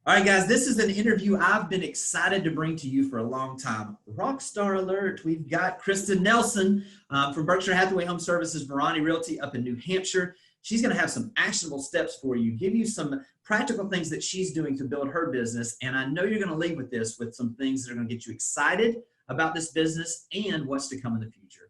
All right, guys, this is an interview I've been excited to bring to you for a long time. Rockstar alert. We've got Kristyn Nelson from Berkshire Hathaway HomeServices, Verani Realty up in New Hampshire. She's going to have some actionable steps for you, give you some practical things that she's doing to build her business. And I know you're going to leave with this, with some things that are going to get you excited about this business and what's to come in the future.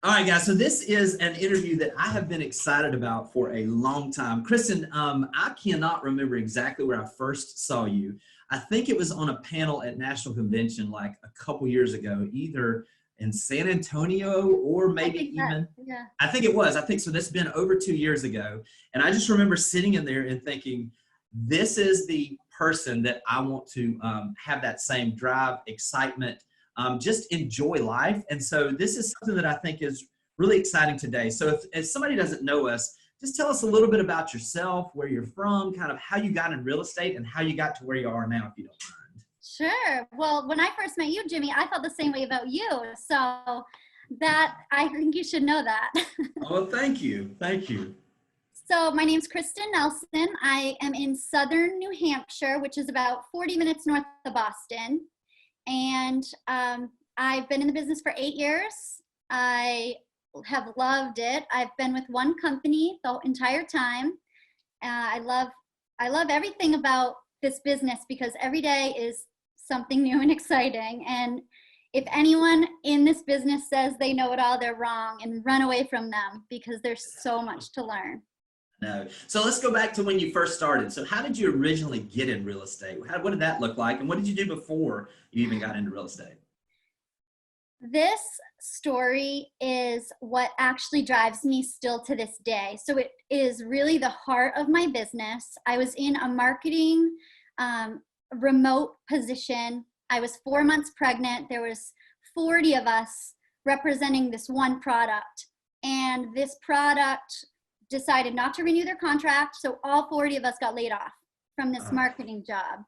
All right, guys, so this is an interview that I have been excited about for a long time. Kristyn, I cannot remember exactly where I first saw you. I think it was on a panel at National Convention like a couple years ago, either in San Antonio or maybe even, I think it was. I think so. That's been over 2 years ago. And I just remember sitting in there and thinking, this is the person that I want to have that same drive, excitement, just enjoy life. And so this is something that I think is really exciting today. So if somebody doesn't know us, just tell us a little bit about yourself, where you're from, kind of how you got in real estate and how you got to where you are now, if you don't mind. Sure. Well, when I first met you, Jimmy, I felt the same way about you. So that, I think you should know that. Oh, thank you. Thank you. So my name's Kristyn Nelson. I am in southern New Hampshire, which is about 40 minutes north of Boston. And I've been in the business for 8 years. I have loved it. I've been with one company the entire time. I love everything about this business because every day is something new and exciting. And if anyone in this business says they know it all, they're wrong, and run away from them because there's so much to learn. No. So let's go back to when you first started. So how did you originally get in real estate? What did that look like? And what did you do before you even got into real estate? This story is what actually drives me still to this day. So it is really the heart of my business. I was in a marketing remote position. I was 4 months pregnant. There was 40 of us representing this one product. And this product decided not to renew their contract, so all 40 of us got laid off from this marketing job.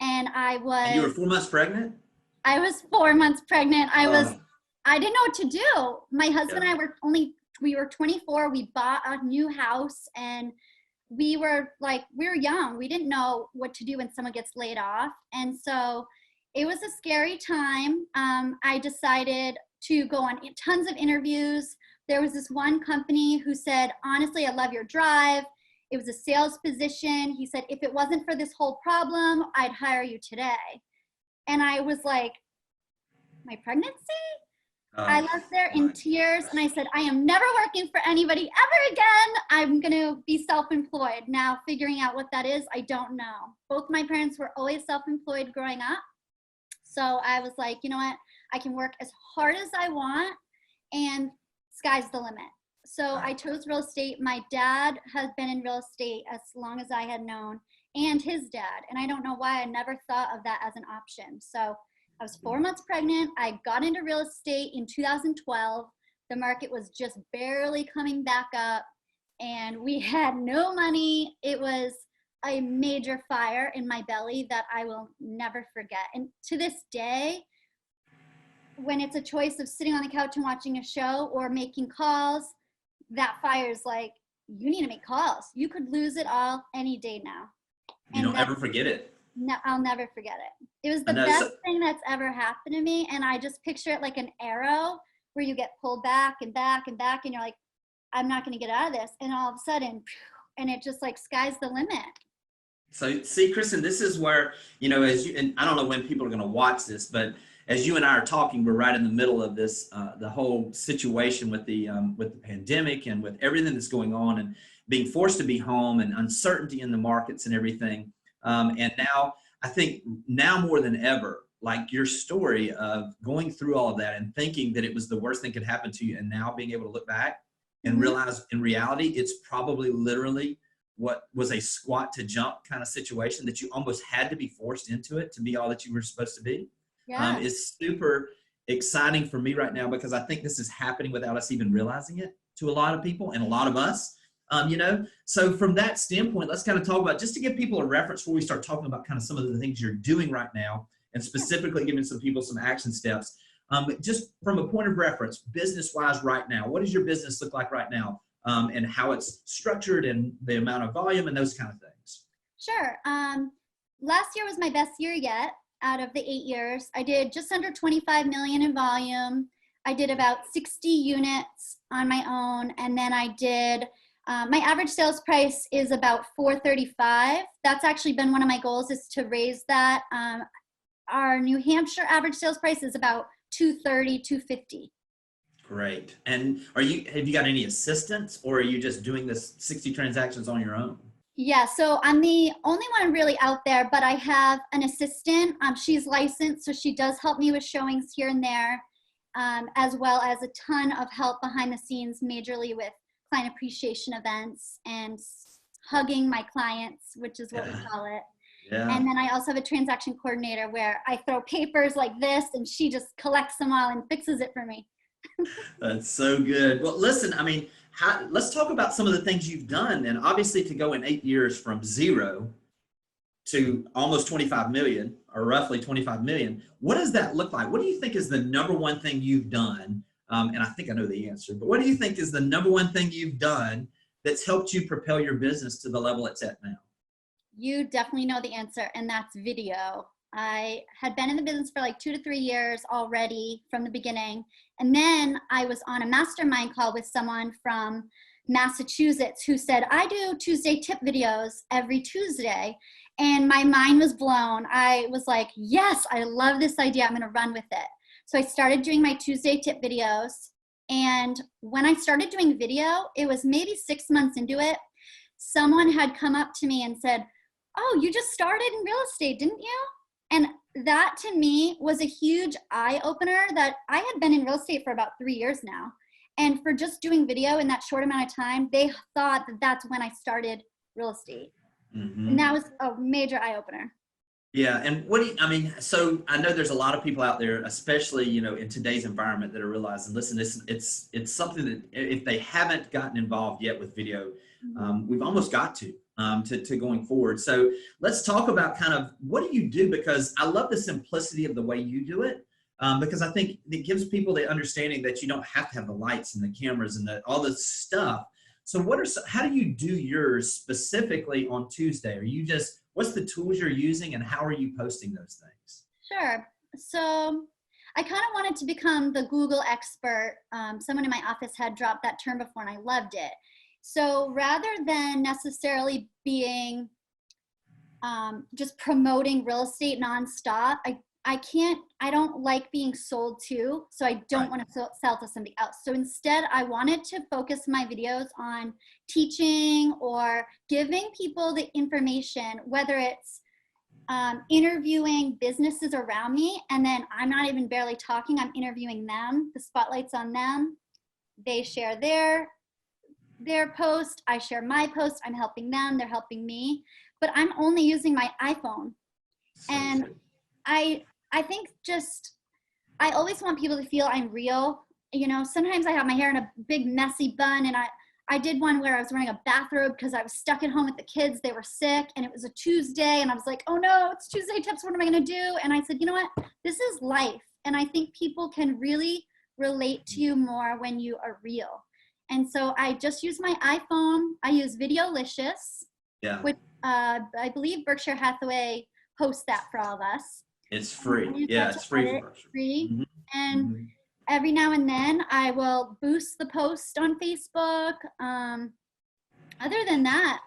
And And you were 4 months pregnant? I was 4 months pregnant. I didn't know what to do. My husband and I we were 24. We bought a new house and we were young. We didn't know what to do when someone gets laid off. And so it was a scary time. I decided to go on tons of interviews. There was this one company who said, honestly, I love your drive. It was a sales position. He said, if it wasn't for this whole problem, I'd hire you today. And I was like, my pregnancy? I left there in tears and I said, I am never working for anybody ever again. I'm going to be self-employed. Now, figuring out what that is, I don't know. Both my parents were always self-employed growing up. So I was like, you know what? I can work as hard as I want and sky's the limit. So I chose real estate. My dad has been in real estate as long as I had known, and his dad. And I don't know why I never thought of that as an option. So I was 4 months pregnant. I got into real estate in 2012. The market was just barely coming back up and we had no money. It was a major fire in my belly that I will never forget. And to this day, when it's a choice of sitting on the couch and watching a show or making calls, that fire is like, you need to make calls. You could lose it all any day now. You don't ever forget it. No, I'll never forget it. It was the best thing that's ever happened to me. And I just picture it like an arrow where you get pulled back and back and back and you're like, I'm not going to get out of this. And all of a sudden, and it just like sky's the limit. So see, Kristyn, this is where, and I don't know when people are going to watch this, but as you and I are talking, we're right in the middle of this, the whole situation with the pandemic and with everything that's going on and being forced to be home and uncertainty in the markets and everything. And now, I think now more than ever, like your story of going through all of that and thinking that it was the worst thing could happen to you and now being able to look back and realize in reality, it's probably literally what was a squat to jump kind of situation that you almost had to be forced into it to be all that you were supposed to be. Is super exciting for me right now because I think this is happening without us even realizing it. to a lot of people and a lot of us. You know, so from that standpoint, let's kind of talk about, just to give people a reference before we start talking about kind of some of the things you're doing right now, and specifically giving some people some action steps. Just from a point of reference, business-wise right now, what does your business look like right now, and how it's structured and the amount of volume and those kind of things? Sure. Last year was my best year yet out of the 8 years. I did just under 25 million in volume. I did about 60 units on my own, and then I did my average sales price is about $435. That's actually been one of my goals, is to raise that. Our New Hampshire average sales price is about $230, $250. Great. And have you got any assistants, or are you just doing this 60 transactions on your own? Yeah, so I'm the only one really out there, but I have an assistant. She's licensed, so she does help me with showings here and there, as well as a ton of help behind the scenes, majorly with client appreciation events and hugging my clients, which is what we call it. Yeah. And then I also have a transaction coordinator where I throw papers like this and she just collects them all and fixes it for me. That's so good. Well, listen, I mean, let's talk about some of the things you've done. And obviously, to go in 8 years from 0 to almost 25 million, or roughly 25 million, what does that look like? What do you think is the number one thing you've done? And I think I know the answer, but what do you think is the number one thing you've done that's helped you propel your business to the level it's at now? You definitely know the answer, and that's video. I had been in the business for like 2 to 3 years already from the beginning. And then I was on a mastermind call with someone from Massachusetts who said, I do Tuesday tip videos every Tuesday. And my mind was blown. I was like, yes, I love this idea. I'm going to run with it. So I started doing my Tuesday tip videos. And when I started doing video, it was maybe 6 months into it. Someone had come up to me and said, oh, you just started in real estate, didn't you? And that to me was a huge eye opener, that I had been in real estate for about 3 years now. And for just doing video in that short amount of time, they thought that that's when I started real estate. Mm-hmm. And that was a major eye opener. Yeah. And so I know there's a lot of people out there, especially, you know, in today's environment, that are realizing, listen, it's something that if they haven't gotten involved yet with video, we've almost got to going forward. So let's talk about kind of, what do you do? Because I love the simplicity of the way you do it, because I think it gives people the understanding that you don't have to have the lights and the cameras and all this stuff. So how do you do yours specifically on Tuesday? What's the tools you're using, and how are you posting those things? Sure. So I kind of wanted to become the Google expert. Someone in my office had dropped that term before, and I loved it. So rather than necessarily being just promoting real estate nonstop, I don't like being sold to, so I don't want to sell to somebody else. So instead, I wanted to focus my videos on teaching or giving people the information, whether it's interviewing businesses around me, and then I'm not even barely talking, I'm interviewing them, the spotlight's on them, they share their post, I share my post, I'm helping them, they're helping me, but I'm only using my iPhone. And I think I always want people to feel I'm real. You know, sometimes I have my hair in a big messy bun, and I did one where I was wearing a bathrobe because I was stuck at home with the kids. They were sick, and it was a Tuesday, and I was like, oh no, it's Tuesday tips, what am I gonna do? And I said, you know what, this is life. And I think people can really relate to you more when you are real. And so I just use my iPhone. I use Videolicious, which I believe Berkshire Hathaway hosts that for all of us. It's free. Yeah, it's free for Berkshire. Free. Mm-hmm. And every now and then I will boost the post on Facebook. Other than that.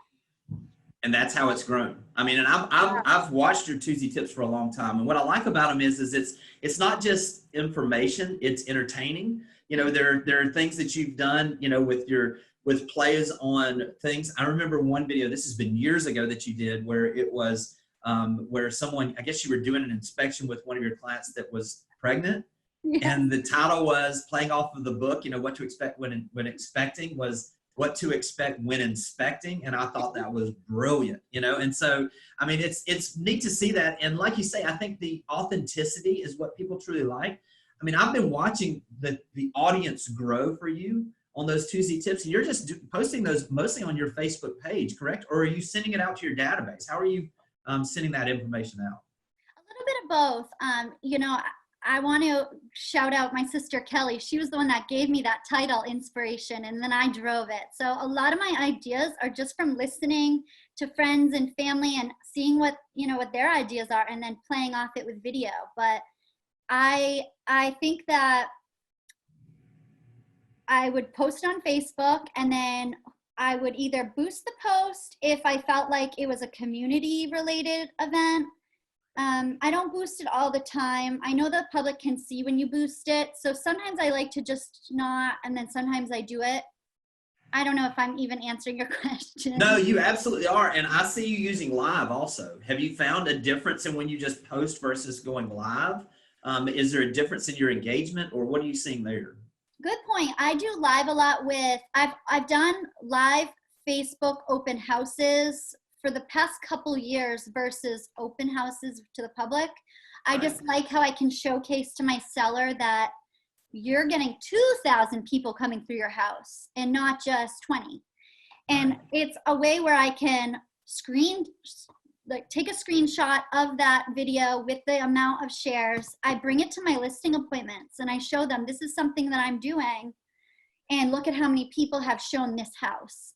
And that's how it's grown. I mean, and I've watched your Tuesday tips for a long time. And what I like about them is it's not just information, it's entertaining. You know, there are things that you've done, you know, with plays on things. I remember one video, this has been years ago, that you did where it was where someone, I guess you were doing an inspection with one of your clients that was pregnant. Yeah. And the title was, playing off of the book, you know, what to expect when expecting, was what to expect when inspecting. And I thought that was brilliant, you know? And so, I mean, it's neat to see that. And like you say, I think the authenticity is what people truly like. I mean, I've been watching the audience grow for you on those Tuesday tips. And you're just posting those mostly on your Facebook page, correct? Or are you sending it out to your database? How are you sending that information out? A little bit of both. You know, I want to shout out my sister Kelly. She was the one that gave me that title, Inspiration, and then I drove it. So a lot of my ideas are just from listening to friends and family and seeing what, you know, what their ideas are, and then playing off it with video. But I think that I would post on Facebook, and then I would either boost the post if I felt like it was a community related event. I don't boost it all the time. I know the public can see when you boost it. So sometimes I like to just not, and then sometimes I do it. I don't know if I'm even answering your question. No, you absolutely are. And I see you using live also. Have you found a difference in when you just post versus going live? Is there a difference in your engagement, or what are you seeing there? Good point. I do live a lot with, I've done live Facebook open houses for the past couple years versus open houses to the public. I just like how I can showcase to my seller that you're getting 2,000 people coming through your house and not just 20. And it's a way where I can take a screenshot of that video with the amount of shares. I bring it to my listing appointments and I show them this is something that I'm doing, and look at how many people have shown this house.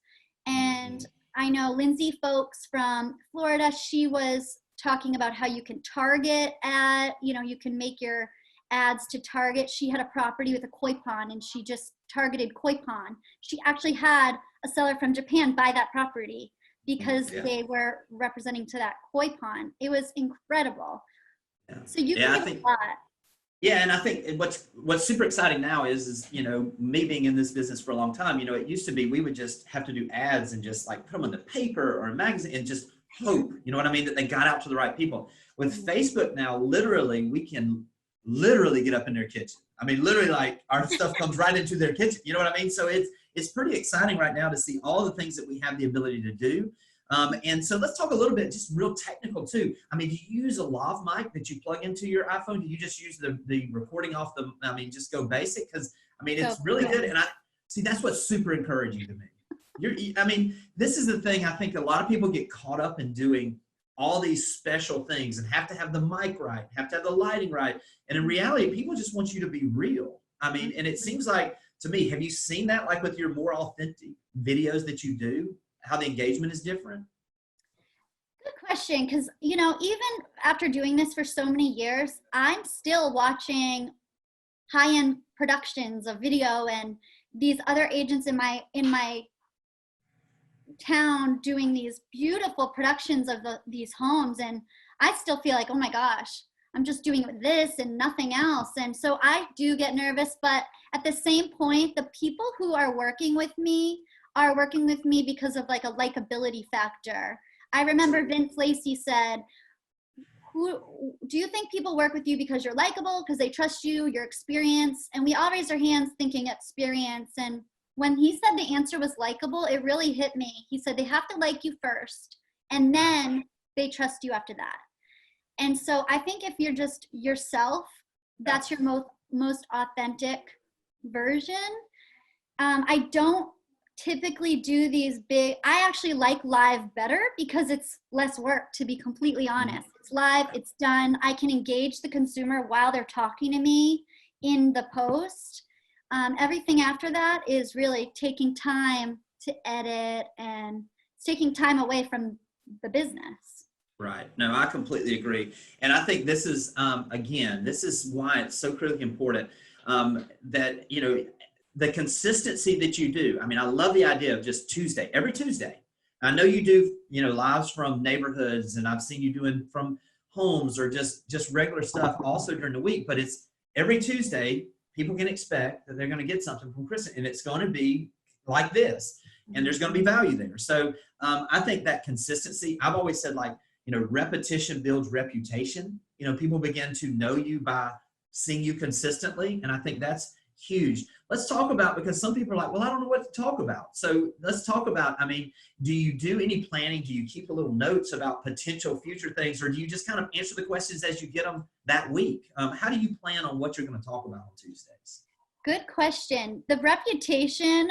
And I know Lindsay Folks from Florida, she was talking about how you can target you can make your ads to target. She had a property with a koi pond and she just targeted koi pond. She actually had a seller from Japan buy that property because they were representing to that koi pond. It was incredible. Yeah. So you can do a lot. Yeah, and I think what's super exciting now is, you know, me being in this business for a long time, you know, it used to be we would just have to do ads and just like put them in the paper or a magazine and just hope, you know what I mean, that they got out to the right people. With Facebook now, literally, we can literally get up in their kitchen. I mean, literally, like our stuff comes right into their kitchen. You know what I mean? So it's pretty exciting right now to see all the things that we have the ability to do. And so let's talk a little bit, just real technical too. I mean, do you use a lav mic that you plug into your iPhone? Do you just use the recording off just go basic? Because, I mean, it's really good. And that's what's super encouraging to me. This is the thing. I think a lot of people get caught up in doing all these special things and have to have the mic right, have to have the lighting right. And in reality, people just want you to be real. I mean, and it seems like, to me, have you seen that, like with your more authentic videos that you do, how the engagement is different? Good question, because, you know, even after doing this for so many years, I'm still watching high-end productions of video and these other agents in my town doing these beautiful productions of these homes, and I still feel like, oh my gosh, I'm just doing this and nothing else. And so I do get nervous, but at the same point, the people who are working with me because of like a likability factor. I remember Vince Lacey said, do you think people work with you because you're likable, because they trust you, your experience? And we all raised our hands thinking experience. And when he said the answer was likable, it really hit me. He said they have to like you first, and then they trust you after that. And so I think if you're just yourself, that's your most authentic version. I don't typically do these big, I actually like live better because it's less work, to be completely honest. It's live, it's done. I can engage the consumer while they're talking to me in the post. Everything after that is really taking time to edit, and it's taking time away from the business. Right. No, I completely agree. And I think this is, again, this is why it's so critically important that, you know, the consistency that you do. I mean, I love the idea of just every Tuesday. I know you do, you know, lives from neighborhoods, and I've seen you doing from homes or just regular stuff also during the week, but it's every Tuesday. People can expect that they're going to get something from Kristyn, and it's going to be like this, and there's going to be value there. So I think that consistency, I've always said, like, you know, repetition builds reputation. You know, people begin to know you by seeing you consistently, and I think that's huge. Let's talk about, because some people are like, well, I don't know what to talk about. So let's talk about, I mean, do you do any planning? Do you keep a little notes about potential future things, or do you just kind of answer the questions as you get them that week? How do you plan on what you're going to talk about on Tuesdays? Good question. The reputation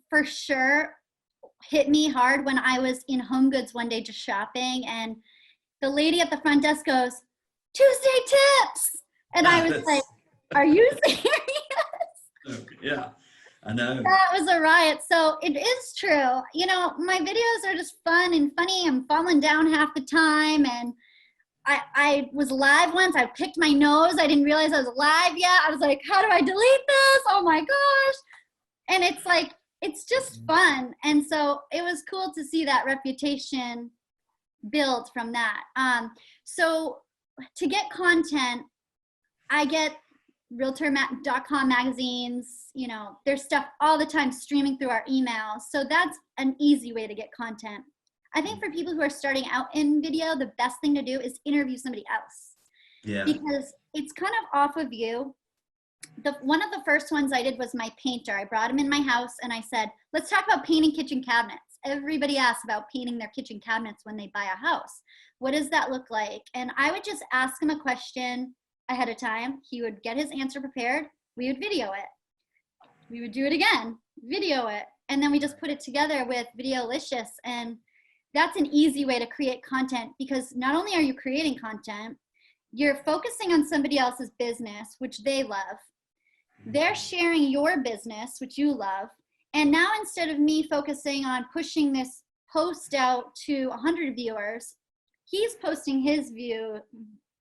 for sure hit me hard when I was in Home Goods one day just shopping, and the lady at the front desk goes, "Tuesday tips." And I was like, "Are you serious?" Okay, yeah, I know. That was a riot. So it is true. You know, my videos are just fun and funny. I'm falling down half the time. And I was live once. I picked my nose. I didn't realize I was live yet. I was like, how do I delete this? Oh my gosh. And it's like, it's just fun. And so it was cool to see that reputation build from that. So to get content, I get Realtor.com magazines, you know, there's stuff all the time streaming through our emails. So that's an easy way to get content. I think for people who are starting out in video, the best thing to do is interview somebody else. Yeah. Because it's kind of off of you. One of the first ones I did was my painter. I brought him in my house and I said, let's talk about painting kitchen cabinets. Everybody asks about painting their kitchen cabinets when they buy a house. What does that look like? And I would just ask him a question ahead of time. He would get his answer prepared. We would video it. We would do it again, video it. And then we just put it together with Videolicious. And that's an easy way to create content, because not only are you creating content, you're focusing on somebody else's business, which they love. They're sharing your business, which you love. And now instead of me focusing on pushing this post out to 100 viewers, he's posting his view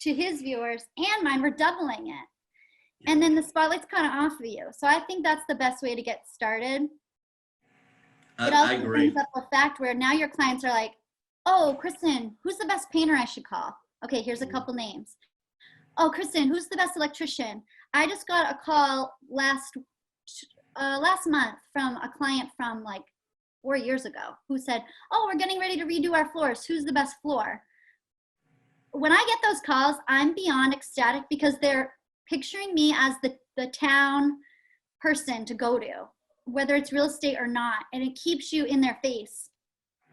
to his viewers and mine. We're doubling it. And then the spotlight's kind of off of you. So I think that's the best way to get started. It also brings up a fact where now your clients are like, oh, Kristyn, who's the best painter I should call? Okay, here's a couple names. Oh, Kristyn, who's the best electrician? I just got a call last month from a client from like 4 years ago who said, oh, we're getting ready to redo our floors. Who's the best floor? When I get those calls, I'm beyond ecstatic, because they're picturing me as the town person to go to, whether it's real estate or not, and it keeps you in their face.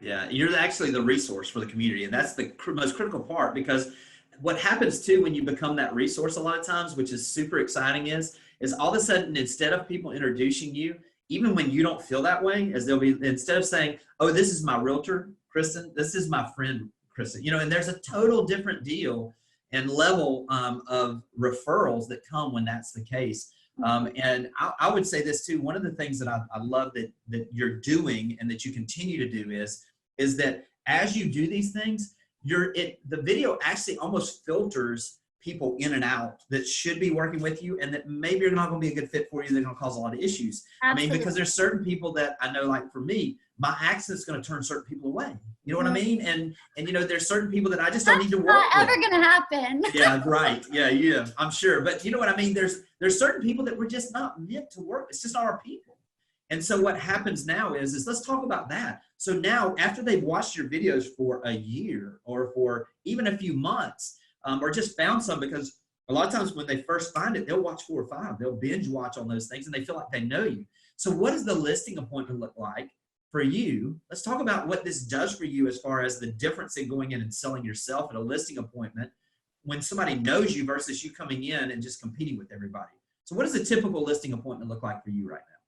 Yeah, you're actually the resource for the community, and that's the most critical part, because what happens too when you become that resource a lot of times, which is super exciting, is all of a sudden, instead of people introducing you, even when you don't feel that way, as they'll be, instead of saying, oh, this is my realtor, Kristyn, this is my friend, Kristyn, you know, and there's a total different deal and level of referrals that come when that's the case. And I would say this too, one of the things that I love that you're doing and that you continue to do is that as you do these things, the video actually almost filters people in and out that should be working with you, and that maybe you're not going to be a good fit for you. They're going to cause a lot of issues. Absolutely. I mean, because there's certain people that I know, like for me, my accent's going to turn certain people away. You know what I mean? And you know, there's certain people that I just don't need to work with. That's not ever going to happen. Yeah, right. Yeah, I'm sure. But you know what I mean? There's certain people that we're just not meant to work. It's just not our people. And so what happens now is let's talk about that. So now, after they've watched your videos for a year or for even a few months, or just found some, because a lot of times when they first find it, they'll watch 4 or 5. They'll binge watch on those things, and they feel like they know you. So what does the listing appointment look like for you? Let's talk about what this does for you as far as the difference in going in and selling yourself at a listing appointment when somebody knows you versus you coming in and just competing with everybody. So what does a typical listing appointment look like for you right now?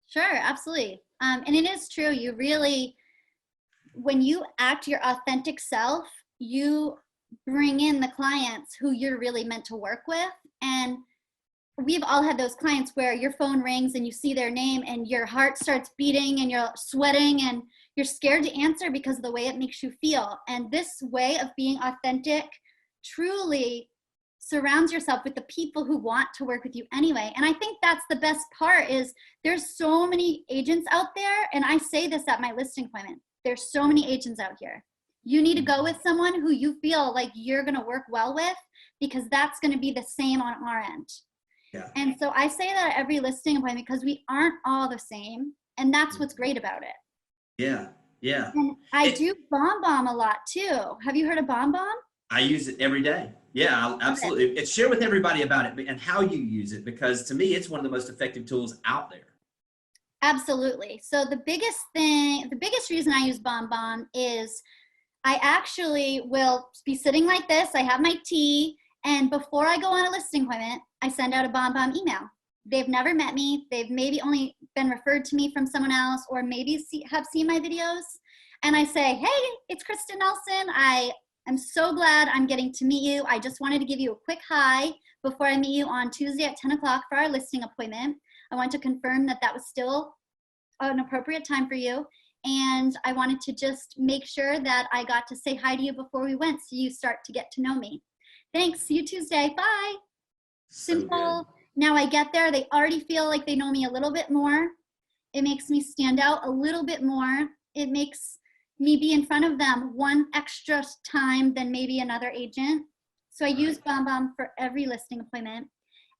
Sure, absolutely. And it is true. You really, when you act your authentic self, you bring in the clients who you're really meant to work with. And we've all had those clients where your phone rings and you see their name and your heart starts beating and you're sweating and you're scared to answer because of the way it makes you feel. And this way of being authentic truly surrounds yourself with the people who want to work with you anyway. And I think that's the best part, is there's so many agents out there. And I say this at my listing appointment. There's so many agents out here. You need to go with someone who you feel like you're going to work well with, because that's going to be the same on our end. Yeah. And so I say that at every listing appointment, because we aren't all the same. And that's what's great about it. Yeah. Yeah. And I do BombBomb a lot too. Have you heard of BombBomb? I use it every day. Yeah, absolutely. It's share with everybody about it and how you use it, because to me, it's one of the most effective tools out there. Absolutely. So the biggest reason I use BombBomb is I actually will be sitting like this. I have my tea, and before I go on a listing appointment, I send out a BombBomb email. They've never met me. They've maybe only been referred to me from someone else, or maybe have seen my videos. And I say, hey, it's Kristyn Nelson. I am so glad I'm getting to meet you. I just wanted to give you a quick hi before I meet you on Tuesday at 10 o'clock for our listing appointment. I want to confirm that that was still an appropriate time for you. And I wanted to just make sure that I got to say hi to you before we went, so you start to get to know me. Thanks, see you Tuesday, bye. Simple. Now I get there, they already feel like they know me a little bit more. It makes me stand out a little bit more. It makes me be in front of them one extra time than maybe another agent. So I use BombBomb for every listing appointment.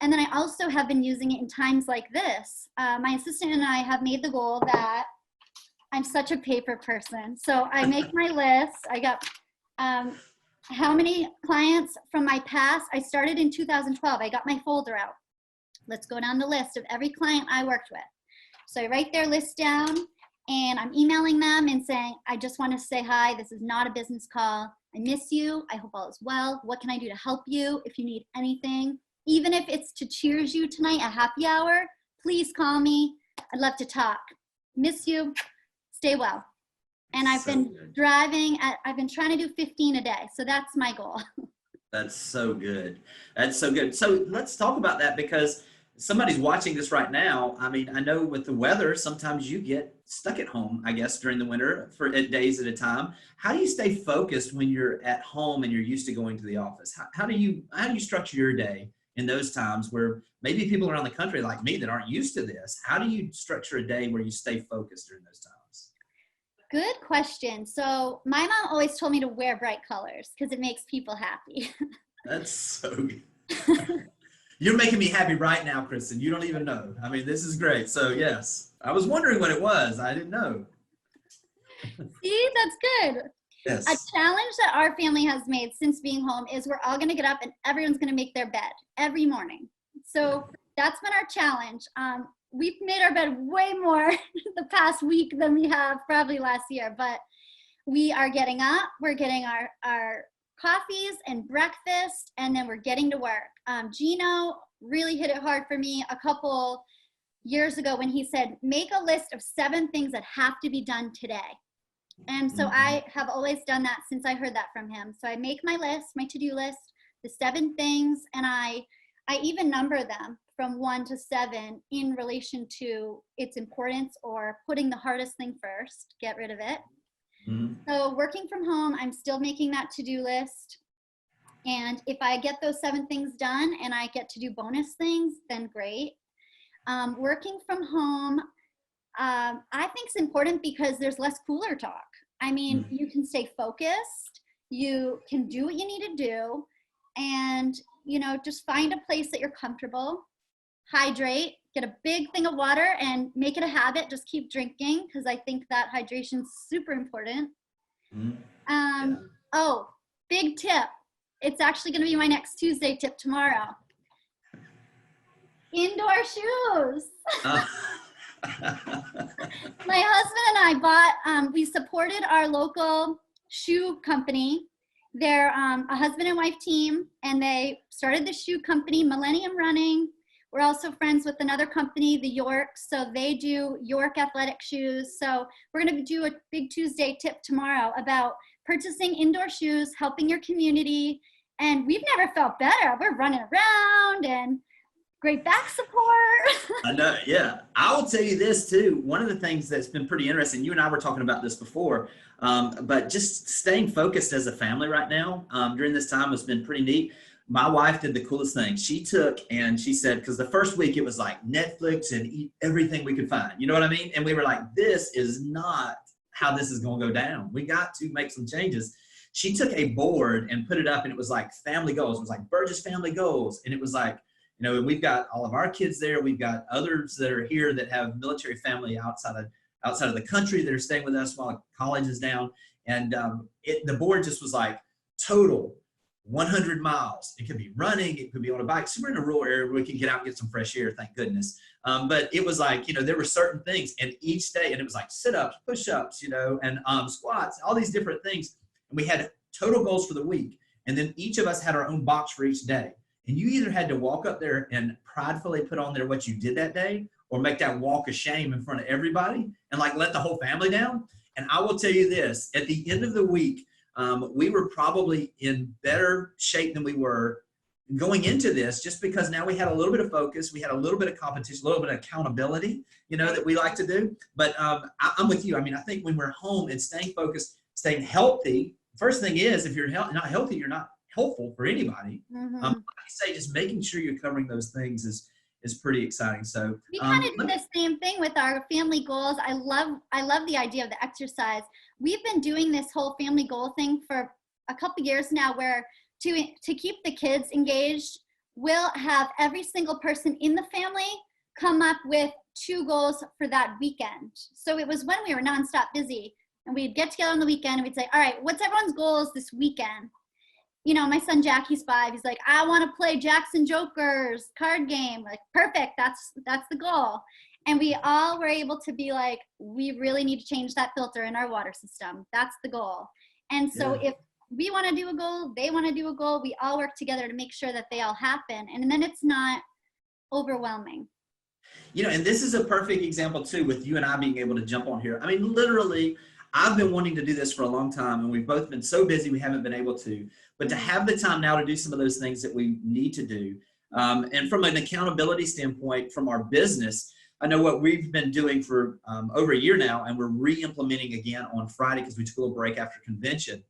And then I also have been using it in times like this. My assistant and I have made the goal that I'm such a paper person. So I make my list. I got how many clients from my past. I started in 2012. I got my folder out. Let's go down the list of every client I worked with. So I write their list down, and I'm emailing them and saying, I just want to say hi. This is not a business call. I miss you. I hope all is well. What can I do to help you? If you need anything, even if it's to cheers you tonight at happy hour, please call me. I'd love to talk. Miss you. Stay well. And I've been I've been trying to do 15 a day. So that's my goal. That's so good. That's so good. So let's talk about that, because somebody's watching this right now. I mean, I know with the weather, sometimes you get stuck at home, I guess, during the winter for days at a time. How do you stay focused when you're at home and you're used to going to the office? How do you structure your day in those times where maybe people around the country like me that aren't used to this? How do you structure a day where you stay focused during those times? Good question. So my mom always told me to wear bright colors because it makes people happy. That's so good. You're making me happy right now, Kristyn. You don't even know. I mean, this is great. So yes, I was wondering what it was. I didn't know. See, that's good. Yes. A challenge that our family has made since being home is we're all going to get up and everyone's going to make their bed every morning. So that's been our challenge. We've made our bed way more the past week than we have probably last year, but we are getting up, we're getting our coffees and breakfast, and then we're getting to work. Gino really hit it hard for me a couple years ago when he said, make a list of 7 things that have to be done today. And so I have always done that since I heard that from him. So I make my list, my to-do list, the 7 things, and I even number them from 1 to 7 in relation to its importance or putting the hardest thing first, get rid of it. So working from home, I'm still making that to-do list. And if I get those 7 things done and I get to do bonus things, then great. Working from home, I think it's important because there's less cooler talk. I mean, you can stay focused, you can do what you need to do, and, you know, just find a place that you're comfortable, hydrate, get a big thing of water and make it a habit. Just keep drinking, because I think that hydration is super important. Oh, big tip. It's actually going to be my next Tuesday tip tomorrow. Indoor shoes. My husband and I bought, we supported our local shoe company. They're a husband and wife team, and they started the shoe company, Millennium Running. We're also friends with another company, the York, so they do York athletic shoes. So we're going to do a big Tuesday tip tomorrow about purchasing indoor shoes, helping your community, and we've never felt better. We're running around and great back support. I know, yeah. I will tell you this too. One of the things that's been pretty interesting, you and I were talking about this before, but just staying focused as a family right now during this time has been pretty neat. My wife did the coolest thing. She took and she said, because the first week it was like Netflix and eat everything we could find. You know what I mean? And we were like, this is not how this is going to go down. We got to make some changes. She took a board and put it up, and it was like family goals. It was like Burgess family goals. And it was like, you know, we've got all of our kids there. We've got others that are here that have military family outside of the country that are staying with us while college is down. And the board just was like total 100 miles. It could be running. It could be on a bike. So we're in a rural area where we can get out and get some fresh air, thank goodness. But it was like, you know, there were certain things, and each day, and it was like sit-ups, push-ups, you know, and squats, all these different things. And we had total goals for the week. And then each of us had our own box for each day. And you either had to walk up there and pridefully put on there what you did that day, or make that walk of shame in front of everybody and like let the whole family down. And I will tell you this, at the end of the week, we were probably in better shape than we were going into this, just because now we had a little bit of focus, we had a little bit of competition, a little bit of accountability, that we like to do. But I'm with you. I mean, I think when we're home and staying focused, staying healthy, first thing is, if you're not healthy, you're not helpful for anybody. Like I say, just making sure you're covering those things is pretty exciting. So we kind of do the same thing with our family goals. I love the idea of the exercise. We've been doing this whole family goal thing for a couple years now, where to keep the kids engaged, we'll have every single person in the family come up with 2 goals for that weekend. So it was when we were nonstop busy, and we'd get together on the weekend and we'd say, all right, what's everyone's goals this weekend? My son Jack, he's 5. He's like, I want to play Jackson Joker's card game. Like, perfect. That's the goal. And we all were able to be like, we really need to change that filter in our water system. That's the goal. And so if we want to do a goal, they want to do a goal, we all work together to make sure that they all happen. And then it's not overwhelming. And this is a perfect example too, with you and I being able to jump on here. I mean, literally, I've been wanting to do this for a long time, and we've both been so busy we haven't been able to. But to have the time now to do some of those things that we need to do, and from an accountability standpoint, from our business, I know what we've been doing for over a year now, and we're re-implementing again on Friday because we took a little break after convention,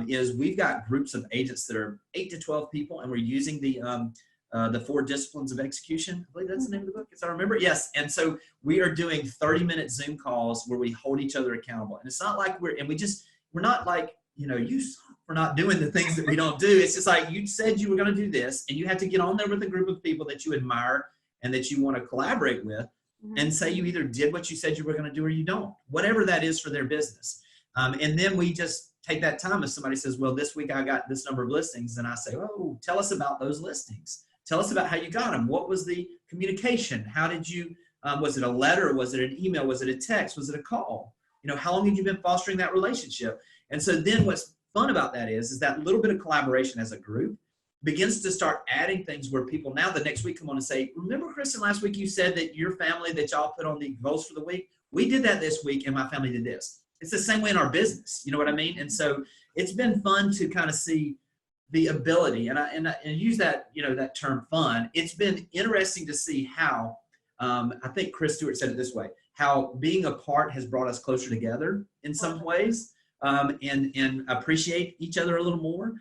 is we've got groups of agents that are 8 to 12 people, and we're using the 4 disciplines of execution. I believe that's the name of the book, as I remember. Yes. And so we are doing 30-minute Zoom calls where we hold each other accountable. And it's not like we're not like, you suck for not doing the things that we don't do. It's just like, you said you were going to do this, and you have to get on there with a group of people that you admire and that you want to collaborate with, and say you either did what you said you were going to do or you don't, whatever that is for their business. And then we just take that time. If somebody says, well, this week I got this number of listings, and I say, oh, tell us about those listings. Tell us about how you got them. What was the communication? How did you, was it a letter? Was it an email? Was it a text? Was it a call? How long have you been fostering that relationship? And so then what's fun about that is that little bit of collaboration as a group begins to start adding things where people now the next week come on and say, remember, Kristyn, last week you said that your family, that y'all put on the goals for the week? We did that this week, and my family did this. It's the same way in our business. You know what I mean? And so it's been fun to kind of see the ability, and I use that, that term fun. It's been interesting to see how, I think Chris Stewart said it this way, how being apart has brought us closer together in some ways, and appreciate each other a little more.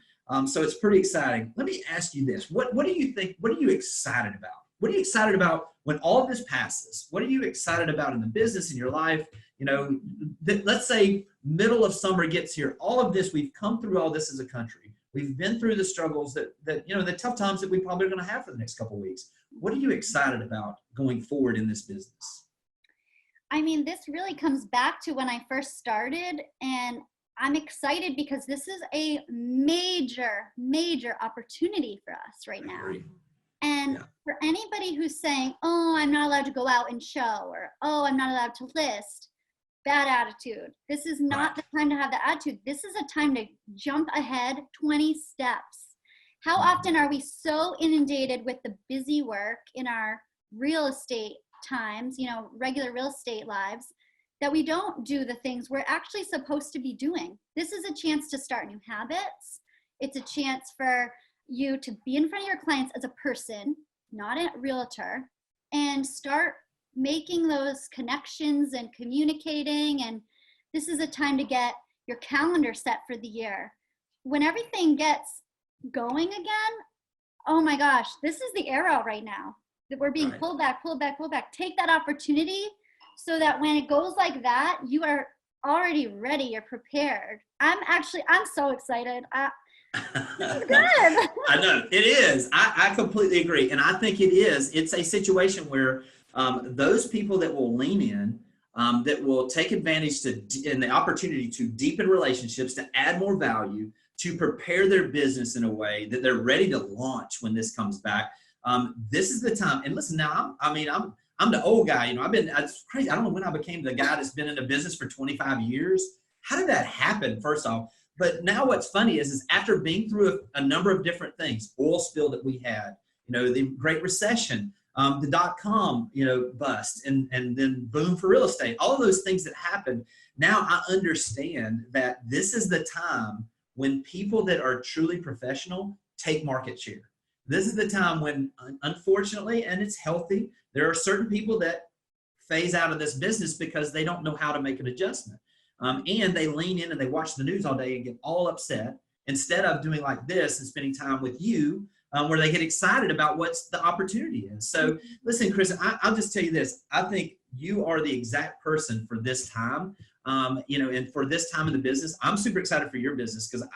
So it's pretty exciting. Let me ask you this. What do you think, what are you excited about? What are you excited about when all of this passes? What are you excited about in the business, in your life? Let's say middle of summer gets here. All of this, we've come through all this as a country. We've been through the struggles that the tough times that we probably are going to have for the next couple of weeks. What are you excited about going forward in this business? I mean, this really comes back to when I first started, and I'm excited because this is a major, major opportunity for us right now. And for anybody who's saying, oh, I'm not allowed to go out and show, or, oh, I'm not allowed to list, bad attitude. This is not the time to have that attitude. This is a time to jump ahead 20 steps. How often are we so inundated with the busy work in our real estate times, regular real estate lives, that we don't do the things we're actually supposed to be doing? This is a chance to start new habits. It's a chance for you to be in front of your clients as a person, not a realtor, and start making those connections and communicating. And this is a time to get your calendar set for the year. When everything gets going again, oh my gosh, this is the era right now that we're being pulled back. Take that opportunity so that when it goes like that, you are already ready, you're prepared. I'm so excited. This is good. I know, it is. I completely agree. And I think it's a situation where those people that will lean in, that will take advantage in the opportunity to deepen relationships, to add more value, to prepare their business in a way that they're ready to launch when this comes back. This is the time. And listen, now, I'm the old guy. It's crazy. I don't know when I became the guy that's been in the business for 25 years. How did that happen? First off, But now what's funny is after being through a number of different things, oil spill that we had, the Great Recession, the dot-com, bust, and then boom for real estate, all of those things that happened. Now I understand that this is the time when people that are truly professional take market share. This is the time when, unfortunately, and it's healthy, there are certain people that phase out of this business because they don't know how to make an adjustment. And they lean in and they watch the news all day and get all upset instead of doing like this and spending time with you, where they get excited about what the opportunity is. So listen, Kristyn, I'll just tell you this. I think you are the exact person for this time, and for this time in the business. I'm super excited for your business because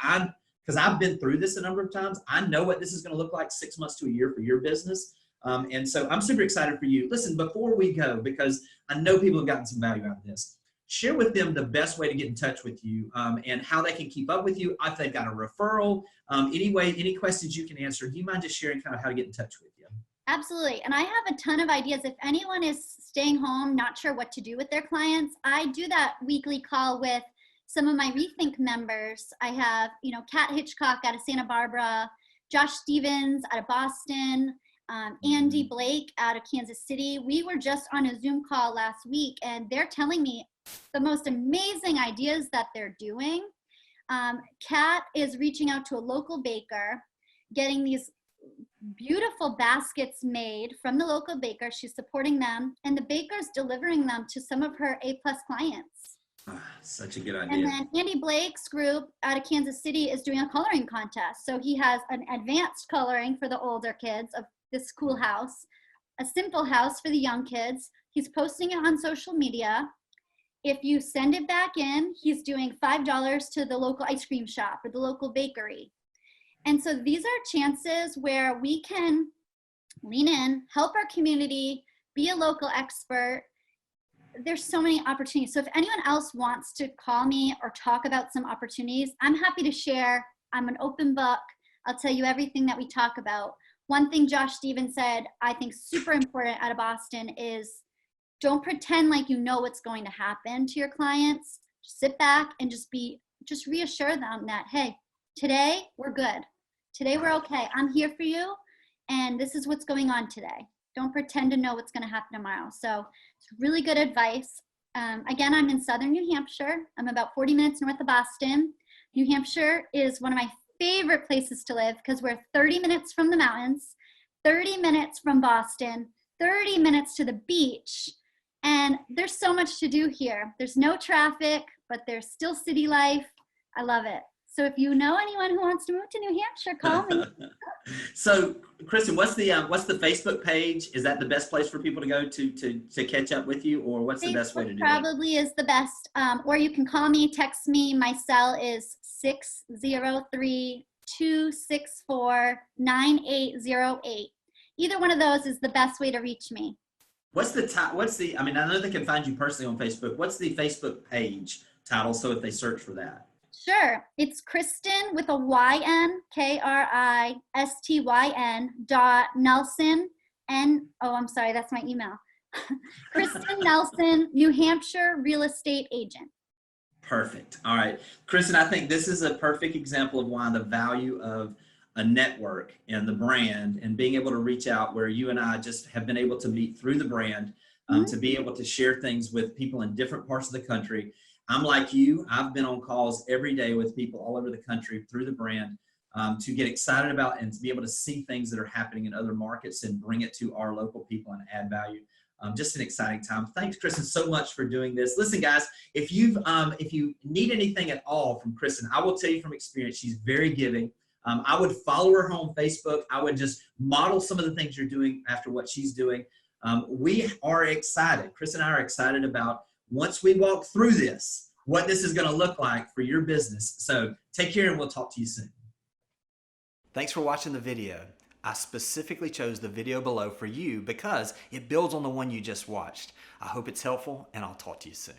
I've been through this a number of times. I know what this is going to look like 6 months to a year for your business. And so I'm super excited for you. Listen, before we go, because I know people have gotten some value out of this, share with them the best way to get in touch with you, and how they can keep up with you. If they've got a referral, any questions you can answer. Do you mind just sharing kind of how to get in touch with you? Absolutely. And I have a ton of ideas. If anyone is staying home, not sure what to do with their clients, I do that weekly call with some of my Rethink members. I have, Kat Hitchcock out of Santa Barbara, Josh Stevens out of Boston, Andy Blake out of Kansas City. We were just on a Zoom call last week, and they're telling me the most amazing ideas that they're doing. Kat is reaching out to a local baker, getting these beautiful baskets made from the local baker. She's supporting them, and the baker's delivering them to some of her A-plus clients. Such a good idea. And then Andy Blake's group out of Kansas City is doing a coloring contest. So he has an advanced coloring for the older kids of this cool house, a simple house for the young kids. He's posting it on social media. If you send it back in, he's doing $5 to the local ice cream shop or the local bakery. And so these are chances where we can lean in, help our community, be a local expert. There's so many opportunities. So if anyone else wants to call me or talk about some opportunities, I'm happy to share. I'm an open book. I'll tell you everything that we talk about. One thing Josh Stevens said, I think super important out of Boston, is don't pretend like you know what's going to happen to your clients. Just sit back and just reassure them that, hey, today we're good. Today we're okay. I'm here for you, and this is what's going on today. Don't pretend to know what's going to happen tomorrow. So it's really good advice. Again, I'm in southern New Hampshire. I'm about 40 minutes north of Boston. New Hampshire is one of my favorite places to live because we're 30 minutes from the mountains, 30 minutes from Boston, 30 minutes to the beach. And there's so much to do here. There's no traffic, but there's still city life. I love it. So if you know anyone who wants to move to New Hampshire, call me. So, Kristyn, what's the Facebook page? Is that the best place for people to go to catch up with you, or what's the best way to do it? Probably is the best. Or you can call me, text me. My cell is 603-264-9808. Either one of those is the best way to reach me. I mean, I know they can find you personally on Facebook. What's the Facebook page title, so if they search for that? Sure. It's Kristyn with a Y-N, Kristyn .Nelson, I'm sorry, that's my email. Kristyn Nelson, New Hampshire real estate agent. Perfect. All right. Kristyn, I think this is a perfect example of why the value of a network and the brand and being able to reach out, where you and I just have been able to meet through the brand, to be able to share things with people in different parts of the country. I'm like you. I've been on calls every day with people all over the country through the brand, to get excited about and to be able to see things that are happening in other markets and bring it to our local people and add value. Just an exciting time. Thanks, Kristyn, so much for doing this. Listen, guys, if you need anything at all from Kristyn, I will tell you from experience, she's very giving. I would follow her on Facebook. I would just model some of the things you're doing after what she's doing. We are excited. Kristyn and I are excited about, once we walk through this, what this is going to look like for your business. So take care, and we'll talk to you soon. Thanks for watching the video. I specifically chose the video below for you because it builds on the one you just watched. I hope it's helpful, and I'll talk to you soon.